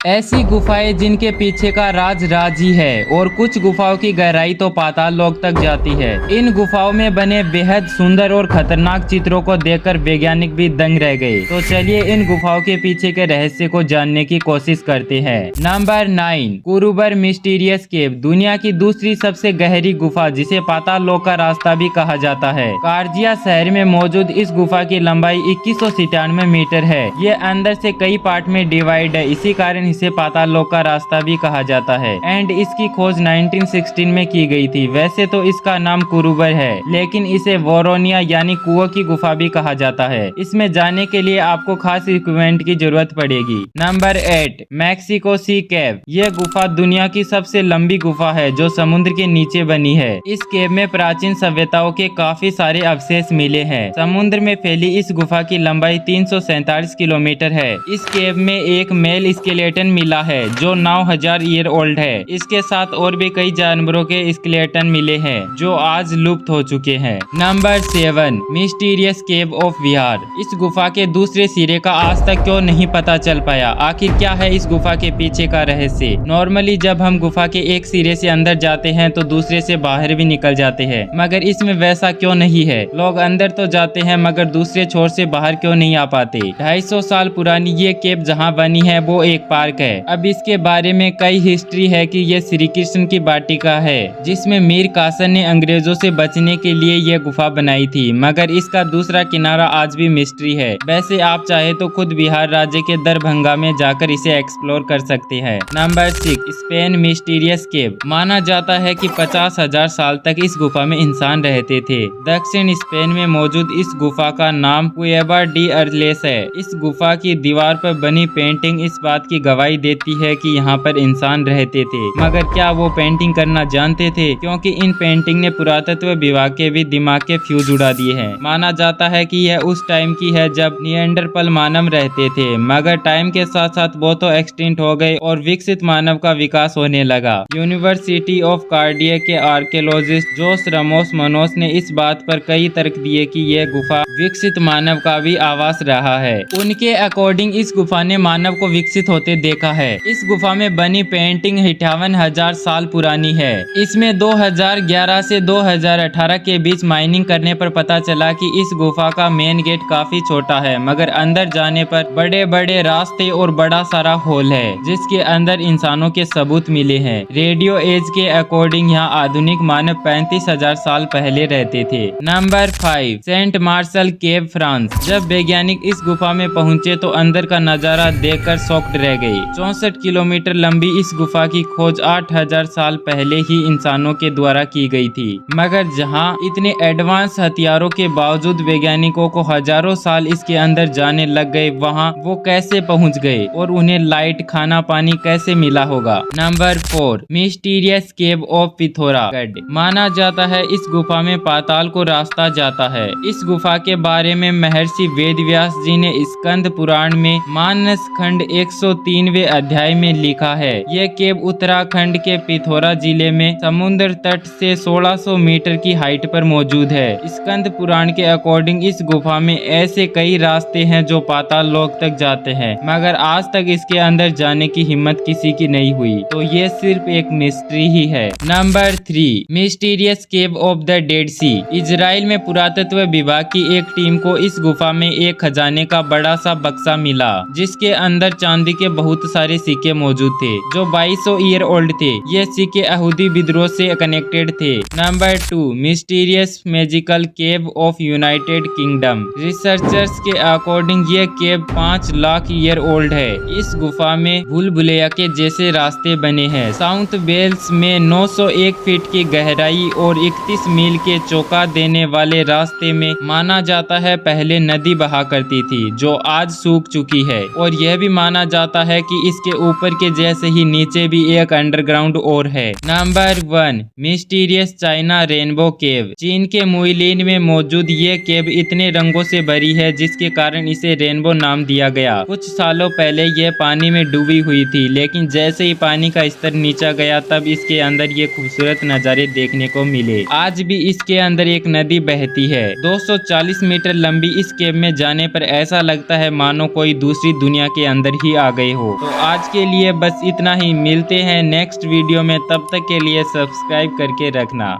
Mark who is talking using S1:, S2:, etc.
S1: ऐसी गुफाएं जिनके पीछे का राज ही है और कुछ गुफाओं की गहराई तो पाताल लोक तक जाती है। इन गुफाओं में बने बेहद सुंदर और खतरनाक चित्रों को देखकर वैज्ञानिक भी दंग रह गए। तो चलिए इन गुफाओं के पीछे के रहस्य को जानने की कोशिश करते हैं। नंबर 9, कुरुबर मिस्टीरियस केव, दुनिया की दूसरी सबसे गहरी गुफा जिसे पाताल लोक का रास्ता भी कहा जाता है। कार्जिया शहर में मौजूद इस गुफा की लंबाई 2197 मीटर है। ये अंदर से कई पार्ट में डिवाइड है, इसी कारण इसे पाताल लोक का रास्ता भी कहा जाता है। एंड इसकी खोज 1916 में की गई थी। वैसे तो इसका नाम कुरुबर है, लेकिन इसे वोरोनिया यानी कुओं की गुफा भी कहा जाता है। इसमें जाने के लिए आपको खास इक्विपमेंट की जरूरत पड़ेगी। नंबर 8, मैक्सिको सी केव, यह गुफा दुनिया की सबसे लंबी गुफा है जो समुद्र के नीचे बनी है। इस केव में प्राचीन सभ्यताओं के काफी सारे अवशेष मिले हैं। समुद्र में फैली इस गुफा की लंबाई 347 किलोमीटर है। इस केव में एक मेल स्केलेटन मिला है जो 9000 ईयर ओल्ड है। इसके साथ और भी कई जानवरों के स्केलेटन मिले हैं जो आज लुप्त हो चुके हैं। नंबर 7, मिस्टीरियस केव ऑफ विहार, इस गुफा के दूसरे सिरे का आज तक क्यों नहीं पता चल पाया। आखिर क्या है इस गुफा के पीछे का रहस्य। नॉर्मली जब हम गुफा के एक सिरे से अंदर जाते हैं तो दूसरे से बाहर भी निकल जाते हैं, मगर इसमें वैसा क्यों नहीं है। लोग अंदर तो जाते हैं मगर दूसरे छोर से बाहर क्यों नहीं आ पाते। 250 साल पुरानी ये केव जहाँ बनी है वो एक पार्क है। अब इसके बारे में कई हिस्ट्री है कि ये श्री कृष्ण की वाटिका है जिसमें मीर कासिम ने अंग्रेजों से बचने के लिए ये गुफा बनाई थी, मगर इसका दूसरा किनारा आज भी मिस्ट्री है। वैसे आप चाहे तो खुद बिहार राज्य के दरभंगा में जाकर इसे एक्सप्लोर कर सकते हैं। नंबर 6, स्पेन मिस्टीरियस केव, माना जाता है कि 50,000 साल तक इस गुफा में इंसान रहते थे। दक्षिण स्पेन में मौजूद इस गुफा का नाम कुएवा डी अर्लेस है। इस गुफा की दीवार पर बनी पेंटिंग इस बात की गवाही देती है कि यहाँ पर इंसान रहते थे, मगर क्या वो पेंटिंग करना जानते थे, क्योंकि इन पेंटिंग ने पुरातत्व विभाग के भी दिमाग के फ्यूज उड़ा दिए हैं। माना जाता है कि यह उस टाइम की है जब निएंडरपल मानव रहते थे, मगर टाइम के साथ साथ वो तो एक्सटिंक्ट हो गए और विकसित मानव का विकास होने लगा। यूनिवर्सिटी ऑफ कार्डिया के आर्कियोलॉजिस्ट जोस रमोस मनोस ने इस बात पर कई तर्क दिए कि यह गुफा विकसित मानव का भी आवास रहा है। उनके अकॉर्डिंग इस गुफा ने मानव को विकसित होते देखा है। इस गुफा में बनी पेंटिंग 58,000 साल पुरानी है। इसमें 2011 से 2018 के बीच माइनिंग करने पर पता चला कि इस गुफा का मेन गेट काफी छोटा है, मगर अंदर जाने पर बड़े बड़े रास्ते और बड़ा सारा होल है जिसके अंदर इंसानों के सबूत मिले हैं। रेडियो एज के अकॉर्डिंग यहाँ आधुनिक मानव 35,000 साल पहले रहते थे। नंबर 5, सेंट मार्शल केव फ्रांस, जब वैज्ञानिक इस गुफा में पहुंचे तो अंदर का नजारा देखकर शॉक्ड रह गए। 64 किलोमीटर लंबी इस गुफा की खोज 8,000 साल पहले ही इंसानों के द्वारा की गई थी, मगर जहां इतने एडवांस हथियारों के बावजूद वैज्ञानिकों को हजारों साल इसके अंदर जाने लग गए, वहां वो कैसे पहुंच गए और उन्हें लाइट खाना पानी कैसे मिला होगा। Number 4, mysterious cave of Pithoragarh, माना जाता है इस गुफा में पाताल को रास्ता जाता है। इस गुफा के बारे में महर्षि वेदव्यास जी ने स्कंद पुराण में मानस खंड 103वें अध्याय में लिखा है। यह केव उत्तराखंड के पिथौरा जिले में समुद्र तट से 1600 मीटर की हाइट पर मौजूद है। स्कंद पुराण के अकॉर्डिंग इस गुफा में ऐसे कई रास्ते हैं जो पाताल लोक तक जाते हैं, मगर आज तक इसके अंदर जाने की हिम्मत किसी की नहीं हुई, तो ये सिर्फ एक मिस्ट्री ही है। Number 3, mysterious cave of the Dead Sea, Israel में पुरातत्व विभाग की एक टीम को इस गुफा में एक खजाने का बड़ा सा बक्सा मिला जिसके अंदर चांदी के बहुत सारे सिक्के मौजूद थे जो 2200 ईयर ओल्ड थे। ये सिक्के यहूदी विद्रोह से कनेक्टेड थे। Number 2, mysterious magical cave of United kingdom, researchers के अकॉर्डिंग ये केव 5 लाख ईयर ओल्ड है। इस गुफा में भूल भुलैया के जैसे रास्ते बने हैं। साउथ वेल्स में 901 फीट की गहराई और 31 मील के चौका देने वाले रास्ते में माना जाता है पहले नदी बहा करती थी जो आज सूख चुकी है, और यह भी माना जाता है कि इसके ऊपर के जैसे ही नीचे भी एक अंडरग्राउंड और है। नंबर 1, मिस्टीरियस चाइना रेनबो केव, चीन के मुइलिन में मौजूद ये केव इतने रंगों से भरी है जिसके कारण इसे रेनबो नाम दिया गया। कुछ सालों पहले यह पानी में डूबी हुई थी, लेकिन जैसे ही पानी का स्तर नीचा गया तब इसके अंदर ये खूबसूरत नजारे देखने को मिले। आज भी इसके अंदर एक नदी बहती है। 240 मीटर लंबी इस केव में जाने पर ऐसा लगता है मानो कोई दूसरी दुनिया के अंदर ही आ गए हो। हो। तो आज के लिए बस इतना ही, मिलते हैं नेक्स्ट वीडियो में, तब तक के लिए सब्सक्राइब करके रखना।